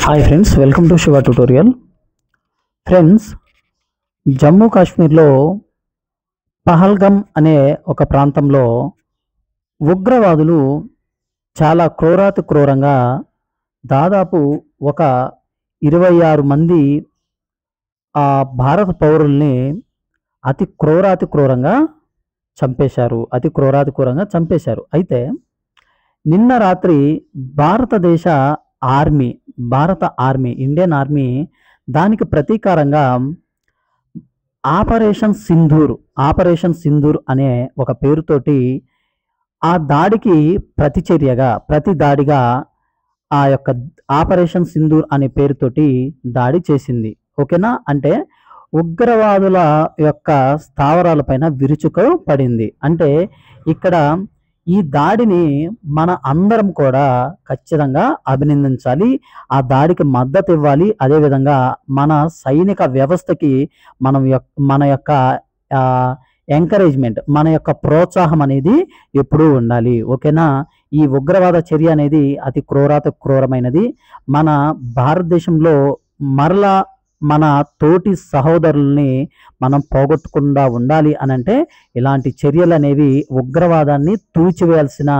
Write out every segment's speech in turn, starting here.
Hi friends, welcome to Shiva tutorial. Friends, Jammu కాశ్మీర్లో పహల్గమ్ అనే ఒక ప్రాంతంలో ఉగ్రవాదులు చాలా క్రూరాతి క్రూరంగా దాదాపు ఒక 26 మంది భారత పౌరుల్ని అతి క్రూరంగా చంపేశారు. అయితే నిన్న రాత్రి భారత ఆర్మీ ఇండియన్ ఆర్మీ దానికి ప్రతీకారంగా ఆపరేషన్ సింధూర్ అనే ఒక పేరుతోటి ఆ దాడికి ప్రతి దాడిగా ఆ యొక్క ఆపరేషన్ సింధూర్ అనే పేరుతోటి దాడి చేసింది. ఓకేనా? అంటే ఉగ్రవాదుల యొక్క స్థావరాలపైన విరుచుక పడింది. అంటే ఇక్కడ ఈ దాడిని మన అందరం కూడా ఖచ్చితంగా అభినందించాలి. ఆ దాడికి మద్దతు ఇవ్వాలి. అదేవిధంగా మన సైనిక వ్యవస్థకి మన యొక్క ఎంకరేజ్మెంట్, మన యొక్క ప్రోత్సాహం అనేది ఎప్పుడూ ఉండాలి. ఓకేనా? ఈ ఉగ్రవాద చర్య అనేది అతి క్రూరమైనది. మన భారతదేశంలో మరలా మన తోటి సహోదరుల్ని మనం పోగొట్టకుండా ఉండాలి అనంటే ఇలాంటి చర్యలు అనేవి ఉగ్రవాదాన్ని తుడిచివేయాల్సిన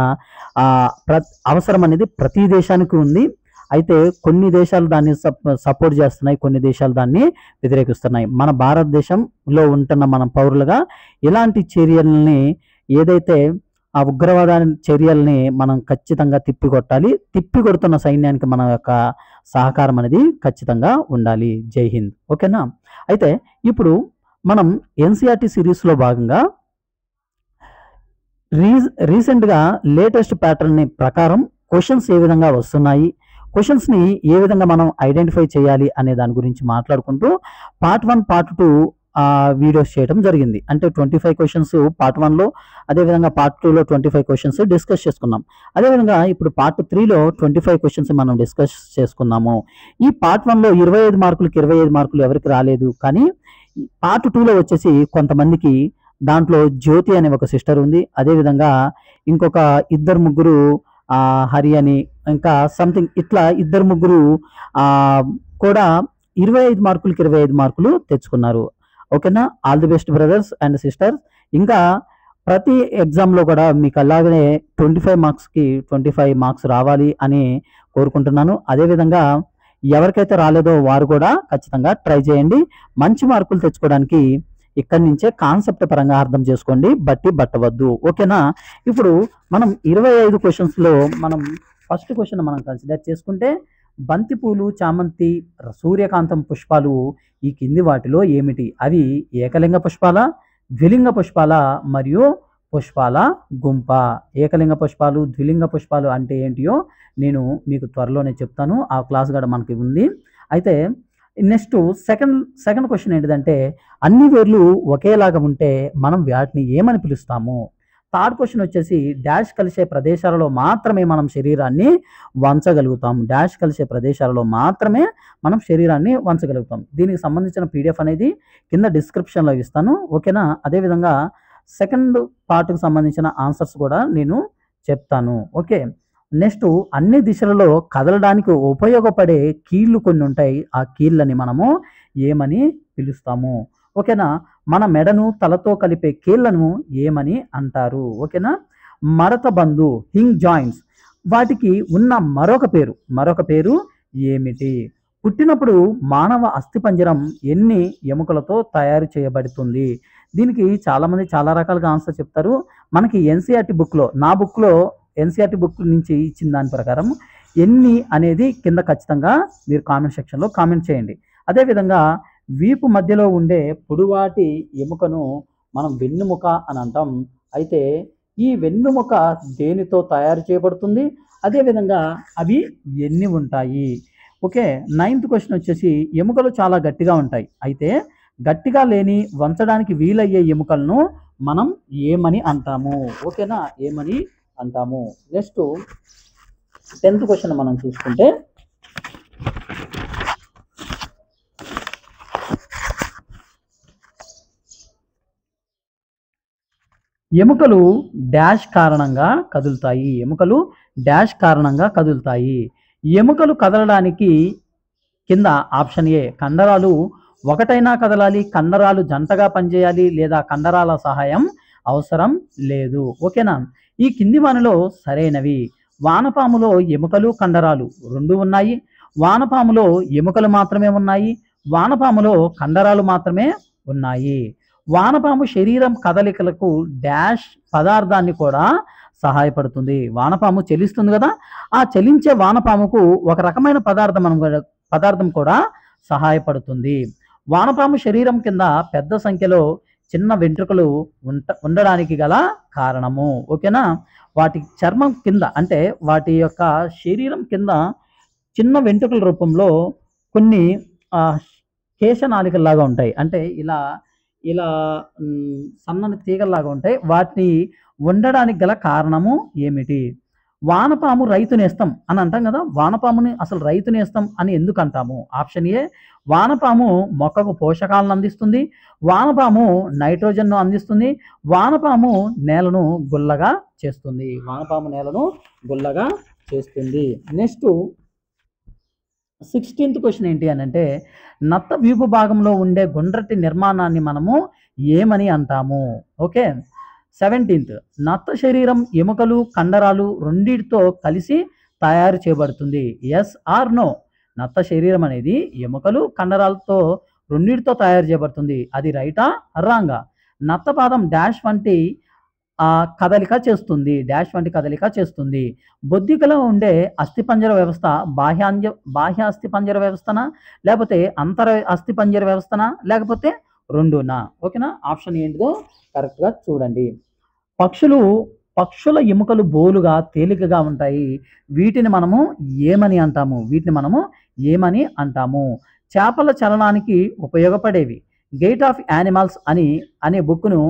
అవసరం అనేది ప్రతి దేశానికి ఉంది. అయితే కొన్ని దేశాలు దాన్ని సపోర్ట్ చేస్తున్నాయి, కొన్ని దేశాలు దాన్ని వ్యతిరేకిస్తున్నాయి. మన భారతదేశంలో ఉంటున్న మన పౌరులుగా ఇలాంటి చర్యల్ని, ఏదైతే ఆ ఉగ్రవాద చర్యల్ని మనం ఖచ్చితంగా తిప్పికొడుతున్న సైన్యానికి మన యొక్క సహకారం అనేది ఖచ్చితంగా ఉండాలి. జై హింద్. ఓకేనా? అయితే ఇప్పుడు మనం ఎన్సీఆర్టీ సిరీస్లో భాగంగా రీసెంట్గా లేటెస్ట్ ప్యాటర్న్ ప్రకారం క్వశ్చన్స్ ఏ విధంగా వస్తున్నాయి, క్వశ్చన్స్ని ఏ విధంగా మనం ఐడెంటిఫై చేయాలి అనే దాని గురించి మాట్లాడుకుంటూ పార్ట్ 1, పార్ట్ 2 వీడియోస్ చేయడం జరిగింది. అంటే 25 క్వశ్చన్స్ పార్ట్ 1లో, అదేవిధంగా పార్ట్ 2లో 25 క్వశ్చన్స్ డిస్కస్ చేసుకున్నాం. అదేవిధంగా ఇప్పుడు పార్ట్ 3లో 25 క్వశ్చన్స్ మనం డిస్కస్ చేసుకున్నాము. ఈ పార్ట్ 1లో 25 మార్కులకి 25 మార్కులు ఎవరికి రాలేదు. కానీ పార్ట్ 2లో వచ్చేసి కొంతమందికి దాంట్లో జ్యోతి అనే ఒక సిస్టర్ ఉంది. అదేవిధంగా ఇంకొక 2-3 హరి అని, ఇంకా సంథింగ్ ఇట్లా 2-3 కూడా 25 మార్కులకి 25 మార్కులు తెచ్చుకున్నారు. ఓకేనా? All the best brothers and sisters. ఇంకా ప్రతి ఎగ్జామ్లో కూడా మీకు అలాగనే 25 మార్క్స్కి 25 మార్క్స్ రావాలి అని కోరుకుంటున్నాను. అదేవిధంగా ఎవరికైతే రాలేదో వారు కూడా ఖచ్చితంగా ట్రై చేయండి. మంచి మార్కులు తెచ్చుకోవడానికి ఇక్కడి నుంచే కాన్సెప్ట్ పరంగా అర్థం చేసుకోండి, బట్టవద్దు. ఓకేనా? ఇప్పుడు మనం 25 క్వశ్చన్స్లో మనం ఫస్ట్ క్వశ్చన్ మనం కన్సిడర్ చేసుకుంటే, బంతిపూలు, చామంతి, సూర్యకాంతం పుష్పాలు ఈ కింది వాటిలో ఏమిటి? అవి ఏకలింగ పుష్పాల, ద్విలింగ పుష్పాల మరియు పుష్పాల గుంప. ఏకలింగ పుష్పాలు, ద్విలింగ పుష్పాలు అంటే ఏంటియో నేను మీకు త్వరలోనే చెప్తాను. ఆ క్లాస్ కూడా మనకి ఉంది. అయితే నెక్స్ట్ సెకండ్ క్వశ్చన్ ఏంటిదంటే, అన్ని వేర్లు ఒకేలాగా ఉంటే మనం వాటిని ఏమని పిలుస్తాము? థర్డ్ క్వశ్చన్ వచ్చేసి, డాష్ కలిసే ప్రదేశాలలో మాత్రమే మనం శరీరాన్ని వంచగలుగుతాం. దీనికి సంబంధించిన పీడిఎఫ్ అనేది కింద డిస్క్రిప్షన్లో ఇస్తాను. ఓకేనా? అదేవిధంగా సెకండ్ పార్ట్కి సంబంధించిన ఆన్సర్స్ కూడా నేను చెప్తాను. ఓకే. నెక్స్ట్, అన్ని దిశలలో కదలడానికి ఉపయోగపడే కీళ్ళు కొన్ని ఉంటాయి. ఆ కీళ్ళని మనము ఏమని పిలుస్తాము? ఓకేనా? మన మెడను తలతో కలిపే కీళ్లను ఏమని అంటారు? ఓకేనా? మడత బందు, హింగ్ జాయింట్స్, వాటికి ఉన్న మరొక పేరు ఏమిటి? పుట్టినప్పుడు మానవ అస్థిపంజరం ఎన్ని ఎముకలతో తయారు చేయబడుతుంది? దీనికి చాలామంది చాలా రకాలుగా ఆన్సర్ చెప్తారు. మనకి ఎన్సీఆర్టీ బుక్లో, నా బుక్లో ఎన్సీఆర్టీ బుక్ నుంచి ఇచ్చిన దాని ప్రకారం ఎన్ని అనేది కింద ఖచ్చితంగా మీరు కామెంట్ సెక్షన్లో కామెంట్ చేయండి. అదేవిధంగా వీపు మధ్యలో ఉండే పొడువాటి ఎముకను మనం వెన్నుముక అని అంటాం. అయితే ఈ వెన్నుముక దేనితో తయారు చేయబడుతుంది? అదేవిధంగా అవి ఎన్ని ఉంటాయి? ఓకే. 9th క్వశ్చన్ వచ్చేసి, ఎముకలు చాలా గట్టిగా ఉంటాయి. అయితే గట్టిగా లేని, వంచడానికి వీలయ్యే ఎముకలను మనం ఏమని అంటాము? ఓకేనా? ఏమని అంటాము? నెక్స్ట్ 10th క్వశ్చన్ మనం చూసుకుంటే, ఎముకలు డాష్ కారణంగా కదులుతాయి. ఎముకలు కదలడానికి కింద ఆప్షన్ ఏ కండరాలు ఒకటైనా కదలాలి, కండరాలు జంటగా పనిచేయాలి లేదా కండరాల సహాయం అవసరం లేదు. ఓకేనా? ఈ కింది వానిలో సరైనవి. వానపాములో ఎముకలు కండరాలు రెండు ఉన్నాయి. వానపాములో ఎముకలు మాత్రమే ఉన్నాయి. వానపాములో కండరాలు మాత్రమే ఉన్నాయి. వానపాము శరీరం కదలికలకు డాష్ పదార్థాన్ని కూడా సహాయపడుతుంది. వానపాము చెలిస్తుంది కదా, ఆ చలించే వానపాముకు ఒక రకమైన పదార్థం కూడా సహాయపడుతుంది. వానపాము శరీరం కింద పెద్ద సంఖ్యలో చిన్న వెంట్రుకలు ఉండడానికి గల కారణము. ఓకేనా? వాటి చర్మం కింద అంటే వాటి యొక్క శరీరం కింద చిన్న వెంట్రుకల రూపంలో కొన్ని కేశనాళికల్లాగా ఉంటాయి. అంటే ఇలా ఇలా సన్నని తీగల్లాగా ఉంటాయి. వాటిని ఉండడానికి గల కారణము ఏమిటి? వానపాము రైతు నేస్తం అని అంటాం కదా, వానపాముని అసలు రైతు నేస్తం అని ఎందుకు అంటాము? ఆప్షన్ ఏ వానపాము మొక్కకు పోషకాలను అందిస్తుంది. వానపాము నైట్రోజన్ను అందిస్తుంది. వానపాము నేలను గుల్లగా చేస్తుంది. వానపాము నేలను గుల్లగా చేస్తుంది. నెక్స్ట్ 16th క్వశ్చన్ ఏంటి అని అంటే, నత్త వీపు భాగంలో ఉండే గుండ్రటి నిర్మాణాన్ని మనము ఏమని అంటాము? ఓకే. 17th నత్త శరీరం ఎముకలు కండరాలు రెండిటితో కలిసి తయారు చేయబడుతుంది. Yes or no? నత్త శరీరం అనేది ఎముకలు కండరాలతో రెండిటితో తయారు చేయబడుతుంది. అది రైటా రాంగా? నత్త పాదం డాష్ వంటి కదలిక చేస్తుంది. డాష్ వంటి కదలిక చేస్తుంది. బొద్దికలో ఉండే అస్థిపంజర వ్యవస్థ బాహ్య అస్థిపంజర వ్యవస్థనా లేకపోతే అంతర అస్థిపంజర వ్యవస్థనా లేకపోతే రెండునా? ఓకేనా? ఆప్షన్ ఏంటిదో కరెక్ట్గా చూడండి. పక్షుల ఎముకలు బోలుగా తేలికగా ఉంటాయి. వీటిని మనము ఏమని అంటాము? చేపల చలనానికి ఉపయోగపడేవి. గేట్ ఆఫ్ యానిమల్స్ అనే బుక్ను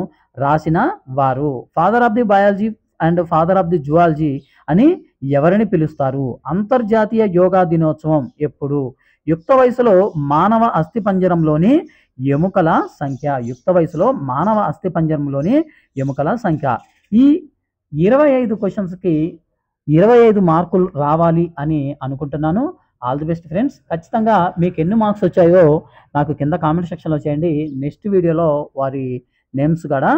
రాసిన వారు father of the biology and father of the zoology అని ఎవరిని పిలుస్తారు? అంతర్జాతీయ యోగా దినోత్సవం ఎప్పుడు? యుక్త వయసులో మానవ అస్థిపంజరంలోని ఎముకల సంఖ్య. యుక్త వయసులో మానవ అస్థిపంజరంలోని ఎముకల సంఖ్య. ఈ 25 క్వశ్చన్స్కి 25 మార్కులు రావాలి అని అనుకుంటున్నాను. All the best friends. ఖచ్చితంగా మీకు ఎన్ని మార్క్స్ వచ్చాయో నాకు కింద కామెంట్ సెక్షన్లో చేయండి. నెక్స్ట్ వీడియోలో వారి నేమ్స్ కూడా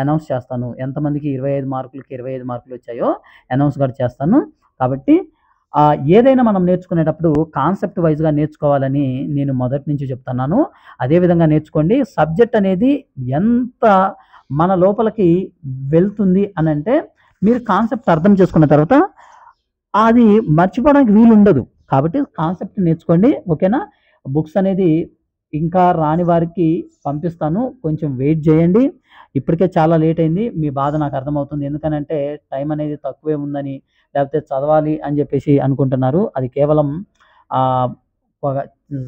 అనౌన్స్ చేస్తాను. ఎంతమందికి 25 మార్కులకి 25 మార్కులు వచ్చాయో అనౌన్స్ కూడా చేస్తాను. కాబట్టి ఏదైనా మనం నేర్చుకునేటప్పుడు కాన్సెప్ట్ వైజ్గా నేర్చుకోవాలని నేను మొదటి నుంచి చెప్తున్నాను. అదేవిధంగా నేర్చుకోండి. సబ్జెక్ట్ అనేది ఎంత మన లోపలికి వెళ్తుంది అని అంటే మీరు కాన్సెప్ట్ అర్థం చేసుకున్న తర్వాత అది మర్చిపోవడానికి వీలు ఉండదు. కాబట్టి కాన్సెప్ట్ నేర్చుకోండి. ఓకేనా? బుక్స్ అనేది ఇంకా రాని వారికి పంపిస్తాను. కొంచెం వెయిట్ చేయండి. ఇప్పటికే చాలా లేట్ అయింది. మీ బాధ నాకు అర్థమవుతుంది. ఎందుకనంటే టైం అనేది తక్కువే ఉందని లేకపోతే చదవాలి అని చెప్పేసి అనుకుంటున్నారు. అది కేవలం ఒక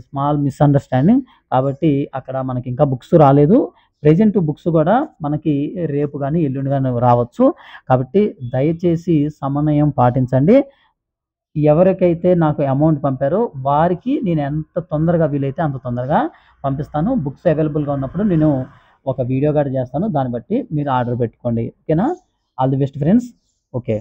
స్మాల్ మిస్అండర్స్టాండింగ్. కాబట్టి అక్కడ మనకి ఇంకా బుక్స్ రాలేదు. ప్రెజెంట్ బుక్స్ కూడా మనకి రేపు కానీ ఎల్లుండి కానీ రావచ్చు. కాబట్టి దయచేసి సమన్వయం పాటించండి. ఎవరికైతే నాకు అమౌంట్ పంపారో వారికి నేను ఎంత తొందరగా వీలైతే అంత తొందరగా పంపిస్తాను. బుక్స్ అవైలబుల్గా ఉన్నప్పుడు నేను ఒక వీడియో కూడా చేస్తాను. దాన్ని బట్టి మీరు ఆర్డర్ పెట్టుకోండి. ఓకేనా? All the best friends. Okay.